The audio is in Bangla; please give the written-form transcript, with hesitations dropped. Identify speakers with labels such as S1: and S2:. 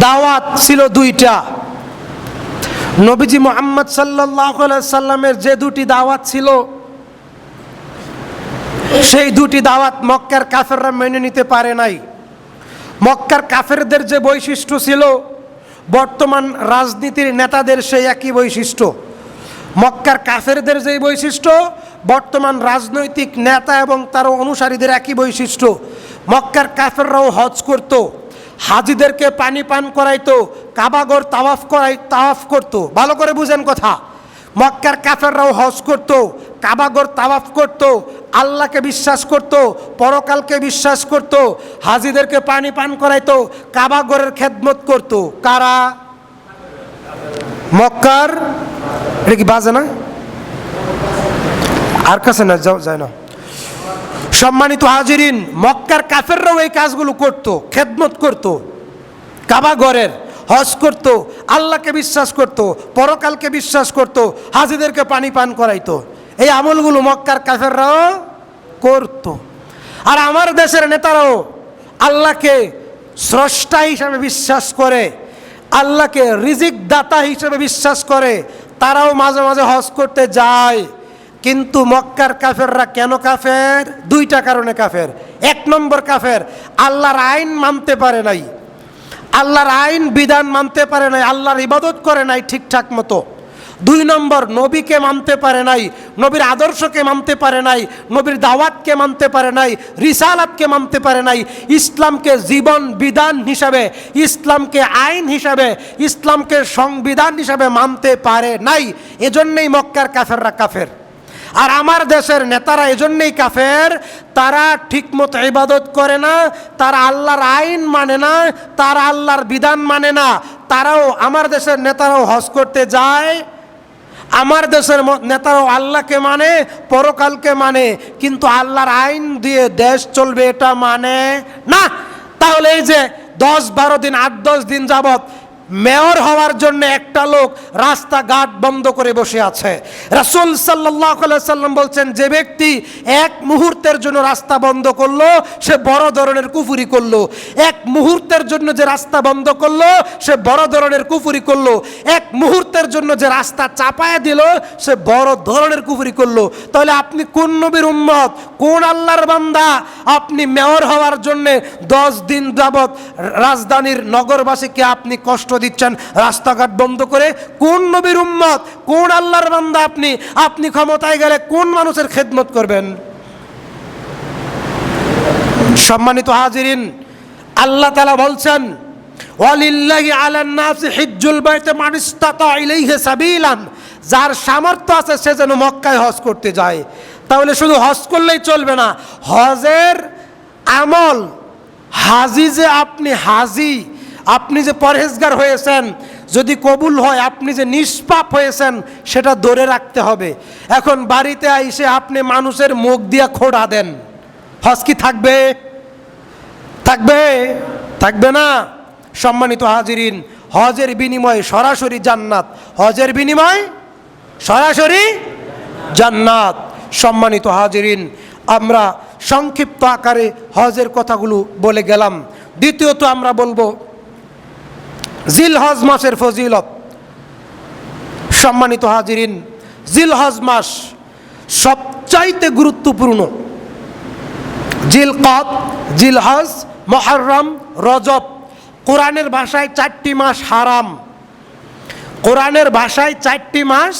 S1: দাওয়াত ছিল দুইটা। নবীজি মুহাম্মদ সাল্লাল্লাহু আলাইহি সাল্লামের যে দুটি দাওয়াত ছিল, সেই দুটি দাওয়াত মক্কার কাফেররা মেনে নিতে পারে নাই। মক্কার কাফেরদের যে বৈশিষ্ট্য ছিল, বর্তমান রাজনীতির নেতাদের সেই একই বৈশিষ্ট্য। মক্কার কাফেরদের যেই বৈশিষ্ট্য, বর্তমান রাজনৈতিক নেতা এবং তার অনুসারীদের একই বৈশিষ্ট্য। মক্কার কাফেররাও হজ করত, হাজিদেরকে পানি পান করাইতো, কাবাগর তাওয়াফ করত। ভালো করে বুঝেন কথা। মক্কার কাফেররাও হজ করত, কাবাগর তাওয়াফ করত, আল্লাহকে বিশ্বাস করত, পরকালকে বিশ্বাস করত, হাজিদেরকে পানি পান করাইতো, কাবাগরের খেদমত করত। কারা? মক্কার, এটা কি বাজে না? আর কাছে না যায় না। সম্মানিত হাজিরিন, মক্কার কাফেররাও এই কাজগুলো করত, খেদমত করত, কাবাগরের হজ করত, আল্লাহকে বিশ্বাস করত, পরকালকে বিশ্বাস করত, হাজিদেরকে পানি পান করাইতো। এই আমলগুলো মক্কার কাফেররাও করত। আর আমার দেশের নেতারাও আল্লাহকে স্রষ্টা হিসাবে বিশ্বাস করে, আল্লাহকে রিজিক দাতা হিসেবে বিশ্বাস করে, তারাও মাঝে মাঝে হজ করতে যায়। কিন্তু মক্কার কাফেররা কেন কাফের? দুইটা কারণে কাফের। এক নম্বর কাফের, আল্লাহর আইন মানতে পারে নাই, আল্লাহর আইন বিধান মানতে পারে নাই, আল্লাহর ইবাদত করে নাই ঠিকঠাক মতো। দুই নম্বর, নবীকে মানতে পারে নাই, নবীর আদর্শকে মানতে পারে নাই, নবীর দাওয়াতকে মানতে পারে নাই, রিসালাতকে মানতে পারে নাই, ইসলামকে জীবন বিধান হিসাবে, ইসলামকে আইন হিসাবে, ইসলামকে সংবিধান হিসাবে মানতে পারে নাই। এজন্যই মক্কার কাফেররা কাফের। আর আমার দেশের নেতারা এজন্যই কাফের, তারা ঠিকমতো ইবাদত করে না, তারা আল্লাহর আইন মানে না, তারা আল্লাহর বিধান মানে না। তারাও, আমার দেশের নেতারাও হজ করতে যায়, আমার দেশের নেতারাও আল্লাহকে মানে, পরকালকে মানে, কিন্তু আল্লাহর আইন দিয়ে দেশ চলবে এটা মানে না। তাহলে এই যে 10-12 দিন, 8-10 দিন যাবত মেয়র হওয়ার জন্য একটা লোক রাস্তাঘাট বন্ধ করে বসে আছে। রাসূল সাল্লাল্লাহু আলাইহি সাল্লাম বলছেন, যে ব্যক্তি এক মুহূর্তের জন্য রাস্তা বন্ধ করলো সে বড় ধরনের কুফরি করলো। এক মুহূর্তের জন্য যে রাস্তা বন্ধ করলো সে বড় ধরনের কুফরি করলো। এক মুহূর্তের জন্য যে রাস্তা চাপায় দিল সে বড় ধরনের কুফরি করলো। তাহলে আপনি কোন নবীর উম্মত, কোন আল্লাহর বান্দা? আপনি মেয়র হওয়ার জন্য 10 দিন যাবত রাজধানীর নগরবাসীকে আপনি কষ্ট দিচ্ছেন রাস্তাঘাট বন্ধ করে। কোন নবীর উম্মত, কোন আল্লাহর বান্দা আপনি? আপনি ক্ষমতায় গেলে কোন মানুষের খেদমত করবেন? সম্মানিত হাজিরিন, আল্লাহ তাআলা বলছেন, ওয়ালিল্লাহি আলান নাসি হিজ্জুল বাইতি মান ইসতাতা ইলাইহি সাবিলান। যার সামর্থ্য আছে সে যেন মক্কায় হজ করতে যায়। তাহলে শুধু হজ করলেই চলবে না, হজের আমল, হাজি যে আপনি হাজি, আপনি যে পরহেজগার হয়েছেন, যদি কবুল হয়, আপনি যে নিষ্পাপ হয়েছেন সেটা ধরে রাখতে হবে। এখন বাড়িতে আইসে আপনি মানুষের মুখ দিয়া খোঁড়া দেন, হজ কি থাকবে? থাকবে? থাকবে না। সম্মানিত হাজিরিন, হজের বিনিময়ে সরাসরি জান্নাত, হজের বিনিময় সরাসরি জান্নাত। সম্মানিত হাজিরিন, আমরা সংক্ষিপ্ত আকারে হজের কথাগুলো বলে গেলাম। দ্বিতীয়ত আমরা বলবো জিলহজ মাসের ফজিলত। সম্মানিত হাজিরিন, জিলহজ মাস সবচাইতে গুরুত্বপূর্ণ। জিলকদ, জিলহজ, মুহররম, রজব। কোরআনের ভাষায় 4টি মাস হারাম। কোরআনের ভাষায় 4টি মাস